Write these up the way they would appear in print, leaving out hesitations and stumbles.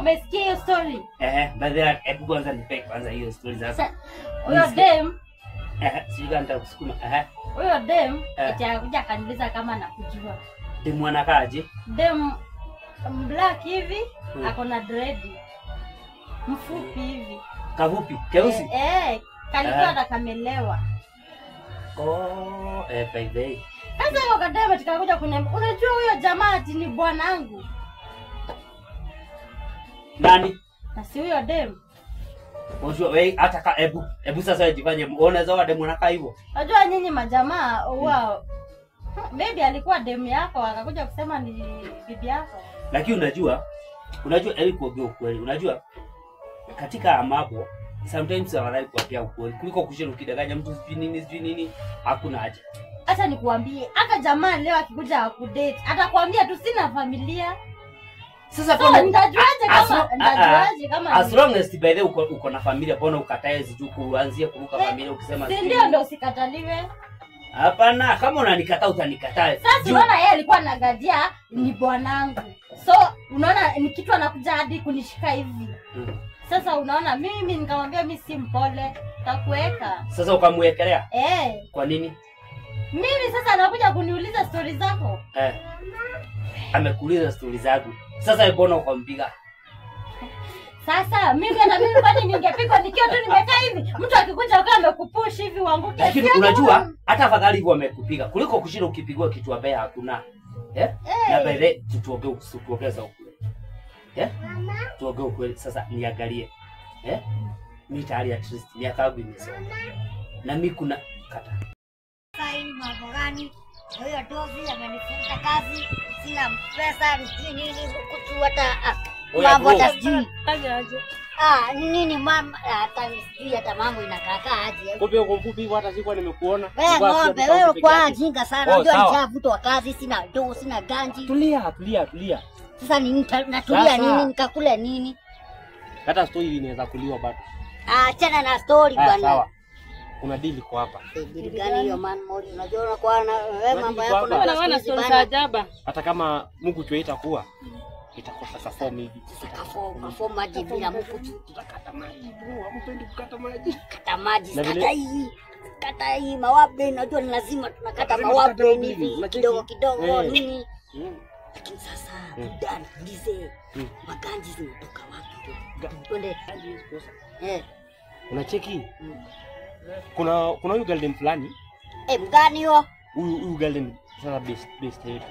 umesikia hiyo story? Baada hebu kwanza nipe kwanza hiyo story sasa. Huyo dem sijui nita kusukuma. Huyo dem itakuja kaniuliza kama nakujua. Dem mwanakaje? Dem black hivi, ako na dread. Mfupi hivi. Kavupi, keusi. Kalikuwa atakamelewa. By the way. Sasa kwa kadema tukakuja kuniambia, unajua huyo jamaa ati ni bwanangu. Nani? Na si huyo dem. Unajua wewe hata hebu sasa jifanye unaweza wa dem mwanaka hivyo. Unajua nyinyi majamaa wao. Baby alikuwa dem yako akakuja kusema ni bibi yako. Lakini unajua ili kuongea ukweli. Unajua katika mambo sometimes wanadai kuambia ukweli kuliko kushinda ukidanganya mtu sijui nini hakuna haja. Acha nikuambie, hata jamaa leo akikuja akudate atakwambia tu sina familia. Sasa kwa ndajuaje kama as long as by the uko na familia, mbona ukatae siju kuanzia kuruka familia ukisema si ndio ndio usikataliwe? Hapana, kama unanikataa utanikataa. Sasa unaona yeye alikuwa anagadia ni bwanangu. So unaona ni kitu anakuja hadi kunishika hivi. Sasa unaona mimi nikamwambia mimi si mpole, takuweka. Sasa ukamwekelea? Kwa nini? Mimi sasa anakuja kuniuliza stories zako. Amekuuliza stories zangu. Sasa mbona ukampiga? Sasa mimi hata mimi kwani ningepigwa nikiwa tu nimekaa hivi? Mtu akikuja ukawa amekupush hivi uanguke. Lakini unajua hata afadhali hivyo amekupiga kuliko kushinda ukipigwa kitu ambaye hakuna. Na baadaye tuongeza ukweli. Tuongee ukweli sasa niangalie. Mimi tayari at least miaka yangu imesoma. Na mimi kuna kata. Saini mambo gani? Huyo dozi amenifuta kazi, sina pesa, nini kutu hata mambo hata sijui. Nini mama hata nisijui hata mambo inakaa aje. Kumbe uko mfupi hata sikuwa nimekuona. Ng'ombe wewe kwa jinga sana. Unajua nishavutwa kazi, sina doo, sina ganji. Tulia. Sasa natulia nini nikakula nini? Hata story inaweza kuliwa bado. Achana na story bwana. Sawa. Kuna deal kwa hapa. Deal gani hiyo man mori? Unajua unakuwa na wewe mambo yako na story za ajabu. Hata kama Mungu tuita kuwa itakosa kafomu hivi. Kafomu maji bila Mungu tutakata maji. Bro, hampendi kukata maji. Kata maji, kata hii mawabe, unajua ni lazima tunakata mawabe hivi kidogo nini. Lakini sasa ndani ndize maganji zinatoka wapi? Twende. Unacheki? Kuna huyu garden fulani. Mgani hiyo? Huyu garden sasa best yetu.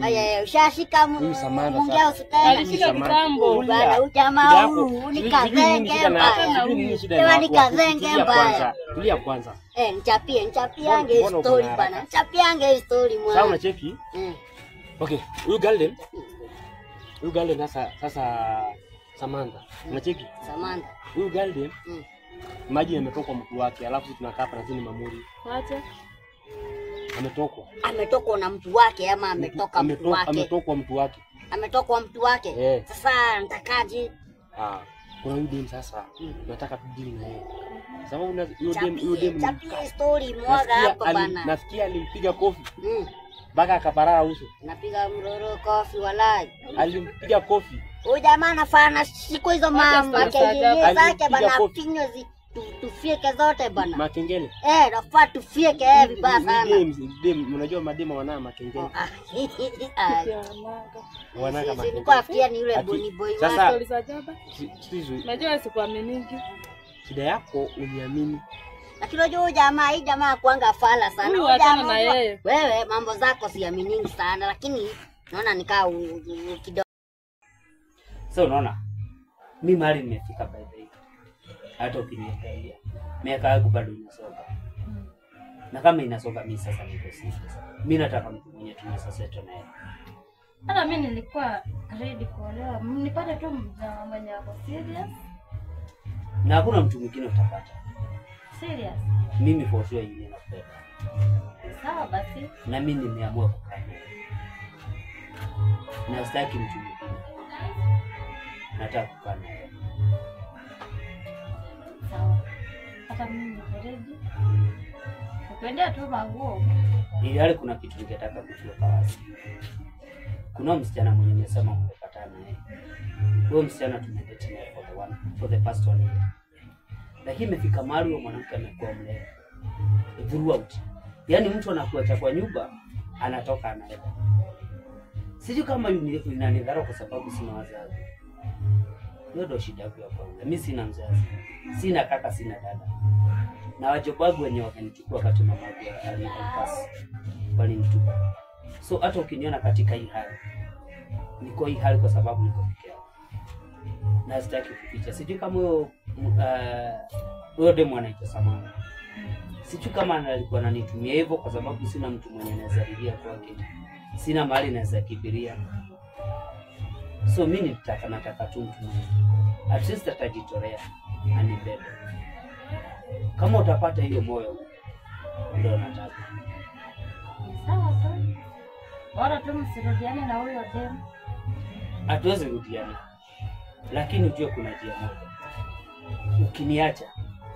Aya ushashika Mungia usitaki. Alishika kitambo. Bwana ujamaa huyu nikazenge mbaya. Ni kazenge mbaya. Tulia kwanza. Nichapiange story bana. Nichapiange story mwana. Sawa unacheki? Okay, huyu garden sasa Samantha. Unacheki? Samantha. Huyu garden maji yametoka mtu wake, alafu tunakaa hapa na sini mamuri. Acha. Ametokwa na mtu wake ama ametoka mtu wake? Ametokwa mtu wake. Ametoka mtu wake? Sasa nitakaje? Kuna huyu dem sasa. Nataka tujili na yeye. Sababu huyu dem chapia story mwaga hapa bana. Nasikia alimpiga kofi. Baka akaparara uso. Napiga mroro kofi walai. Alimpiga kofi. Huyu jamaa anafanya siku hizo mambo yake zake bana, finyo tufieke zote bana. Makengele. Nafaa tufieke vibaya sana. Dem, unajua madema wana makengele. Wana kama makengele. Kwa afia ni yule boni boy wa story za jaba. Unajua sikuaminingi. Shida yako uniamini. Lakini unajua hii jamaa kuanga fala sana. Jamaa wewe mambo zako siaminingi sana, lakini naona nikaa kidogo. So unaona mimi mali nimefika by the way. Hata ukiniangalia miaka yangu bado inasonga. Na kama inasonga mimi sasa niko serious. Mimi nataka mtu mwenye tunaweza settle naye. Hata mimi nilikuwa ready kuolewa. Nipate tu mwenye wako serious. Na hakuna mtu mwingine utapata. Serious. Mimi for sure yeye nakupenda. Sawa basi. Na mimi nimeamua kukaa. Na sitaki mtu mwingine. Nataka kukaa naye. Sawa. Hata mimi niko ready. Napenda tu manguo. Ile kuna kitu ningetaka kujua kwa wazi. Kuna msichana mwenye nimesema umepatana naye. Huyo msichana tumedate naye for the past 1 year. Lakini imefika mahali huyo mwanamke amekuwa mlevi throughout. Yaani mtu anakuacha kwa nyumba, anatoka anaenda. Sijui kama inanidharau kwa sababu sina wazazi. Hiyo ndio shida yangu ya kwanza. Mimi sina mzazi. Sina kaka, sina dada. Na wajobagu wenyewe wakanichukua wakati mamangu alinipasi. Walinitupa. So hata ukiniona katika hii hali, niko hii hali kwa sababu niko peke yangu. Na sitaki kuficha. Sijui kama huyo demu anaitwa Samana. Sijui kama alikuwa ananitumia hivyo kwa sababu sina mtu mwenye anaweza lilia kwake. Sina mali naweza kibiria. So mimi nataka tu mtu mwenye at least atajitolea anibebe. Kama utapata hiyo moyo ndio nataka. Sawa sawa. Bora tu msirudiane na huyo demu. Hatuwezi rudiana. Lakini ujue kuna njia moja. Ukiniacha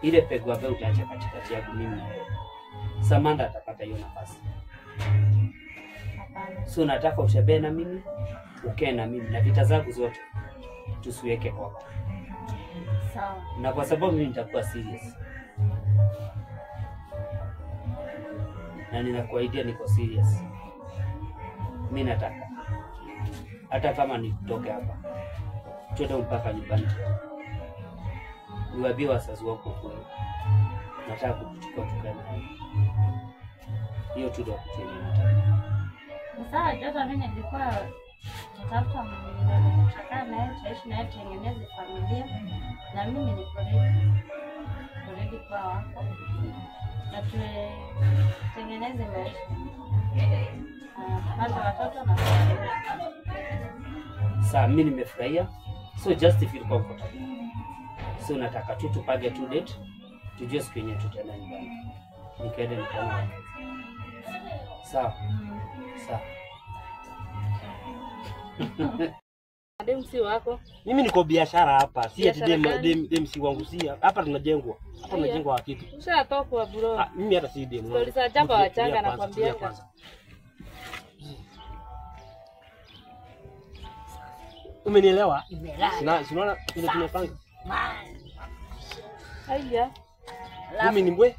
ile pego ambayo utaacha katikati yangu mimi na wewe, Samantha atapata hiyo nafasi. So nataka utembee na mimi, ukae na mimi na vita zangu zote tusiweke kwako. Sawa. Na kwa sababu mimi nitakuwa serious. Na ninakuahidia niko serious. Mimi nataka hata kama nitoke hapa, twende mpaka nyumbani. Niwaambie wazazi wako kweli. Nataka kukuchukua tukae na wewe. Hiyo tu ndio kitu nataka. Sasa joto mimi nilikuwa natafuta mtaka naye tuishi naye tengeneze familia na mimi niko ready kwa wako. Na tutengeneze maisha. Hata watoto na Sasa mimi nimefurahia. So just feel comfortable. So nataka tu tupage tu date. Tujue siku yenyewe tutaenda nyumbani. Nikaenda nikaona. Sawa. Sawa. Dem si wako. Mimi niko biashara hapa. Si ati dem si wangu, si hapa tunajengwa. Hapa tunajengwa kitu. Ushatoka bro. Mimi hata si dem. Stories za jamba wachanga nakwambia. Umenielewa? Nimelala. Sinaona ile tumepanga. Haya. Ngumi ni mbwe.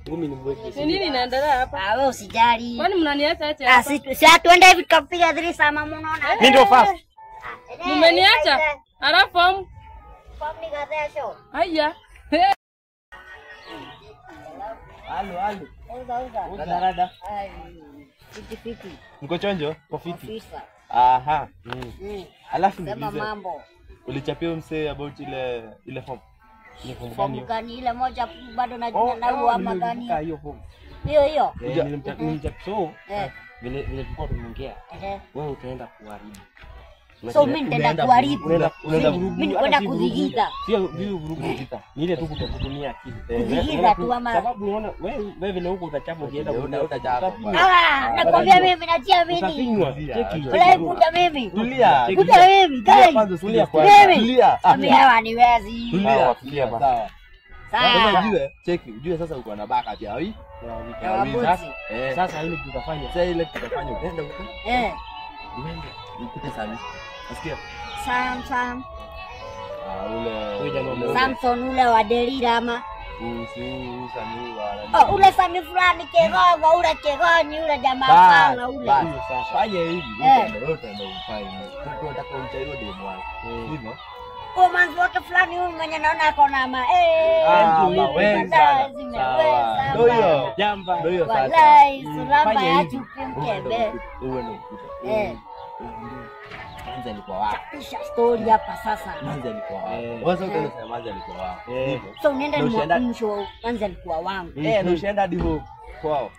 Ni nini inaendelea hapa? Ah, wewe usijali. Kwani mnaniacha acha Ah, hapa? si tuende hivi tukapiga dhiri sama mnaona. Mimi ndio fast. Mmeniacha? Alafu Kupiga dhesho. haya. Halo. Uza. Dada. Ai. Fiti. Mko chonjo? Kwa fiti. Ofisa. Aha. Alafu Sema mambo. ulichapia msee about ile form. Ile form Fomu gani? gani ile moja bado na uama gani? Hiyo form. Hiyo. Nilimchapia so Eh. vile tulikuwa tumeongea. Eh. Wewe utaenda kuharibu. So mimi nitaenda kuharibu. Unaenda Mimi nikwenda kudhigiza. Sio vurugu vita. Ni ile tu kutumia akili. Kudhigiza tu ama. Sababu unaona wewe vile huko utachapa ukienda utachapa. Nakwambia mimi natia mimi. Utafinywa. Cheki. Ulai kuja mimi. Tulia. Kuja mimi. Kai. Tulia Mimi. Tulia. Mimi hawa niwezi. Tulia basi. Sawa. Ujue sasa uko na baka ya hii. Ya wabuzi. Sasa ile tutafanya. Sasa ile tutafanya uende huko. Eh. Nikute Sami. Nasikia? Sam. Ule Samson ule wa Delira ama. Sami wa. Ule Sami fulani Kegogo, ule Kegoni, ule jamaa sana ule. Fanya hivi. Wewe utaenda ufanye. Tunataka umchaio demo wako. Hivyo. Kwa manzi wake fulani huyu mwenye naona ako na Sawa. Ndio hiyo. Jamba. Ndio hiyo sasa. Walai, suramba ya chupi mkebe. Uwe ndio. Manzi alikuwa wapi? Kisha story hapa sasa. Manzi alikuwa wapi? Wewe unasema Manzi alikuwa wapi? Hivyo. So unaenda ni mwisho manzi alikuwa wangu. Ndio ushaenda hadi huko kwao.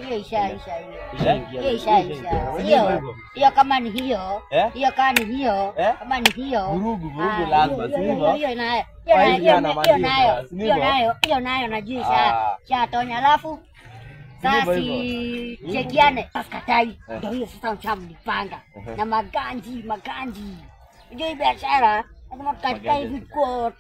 Hiyo isha. Hiyo kama ni hiyo. Hiyo kama ni hiyo. Kama ni hiyo. Vurugu lazima si hivyo. Hiyo nayo najua shatonya alafu sasa chekiane katai. Ndio hiyo sasa mchamlipanga na maganji. Unajua hii biashara lazima tukae hivi kwa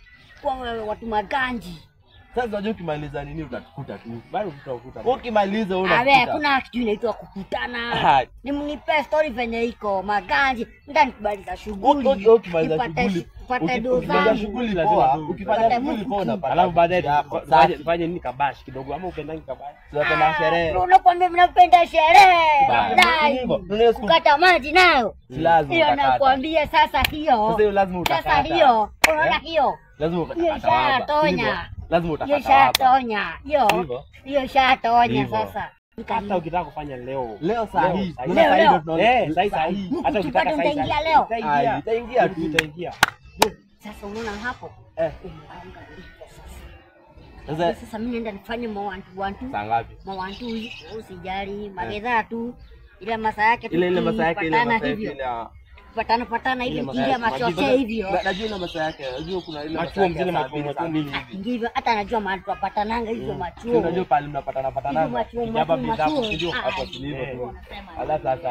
watu maganji. Sasa unajua ukimaliza nini utatukuta tu. Bado tutakuta. Ukimaliza Awe unakuta. kuna kitu inaitwa kukutana. Ni mnipe story venye iko maganji. Ndio nikubaliza shughuli. Ukimaliza shughuli. Pate Ukifanya shughuli poa, ukifanya shughuli poa unapata. Alafu baadaye Sasa tufanye nini kabash kidogo ama upendangi kabash? tunapenda sherehe. Unakwambia mnapenda sherehe. Dai. Hivyo, tunaweza Kukata maji nayo. lazima Hiyo utakata. nakwambia sasa hiyo. Sasa hiyo lazima utakata. Sasa hiyo. Unaona hiyo? Lazima Hiyo utakata hapa. shatonya. Lazima Hiyo utakata hapa. shatonya. Hiyo. Hivyo. Hiyo shatonya Hivyo. sasa. Hata ukitaka kufanya leo. Leo saa hii. Leo, Unaona saa hii leo. ndio tunaona. Saa hii. Hata ukitaka Bado saa hii. utaingia leo. Ai, itaingia tu. Itaingia. Sasa unaona hapo? Eh. Sasa Sasa mimi naenda nifanye mawantu saa ngapi? mawantu usijali magedha tu ile masaa yake tu Ile masaa yake ile kupatana masaa yake hivyo. ile Patana hivi masaa ingia yake, machoche hivyo. najua ile masaa yake. Najua kuna ile Machuo mzile saa machuo mbili, saa nini mbili. hivi. Ingivyo hata najua mahali tupatananga hivyo machuo. Unajua pale mnapatana Hivyo patana. machuo Hapa bidhaa machuo. ndio Ah, hapo tulivyo ndio tu. wanasema. Ala sasa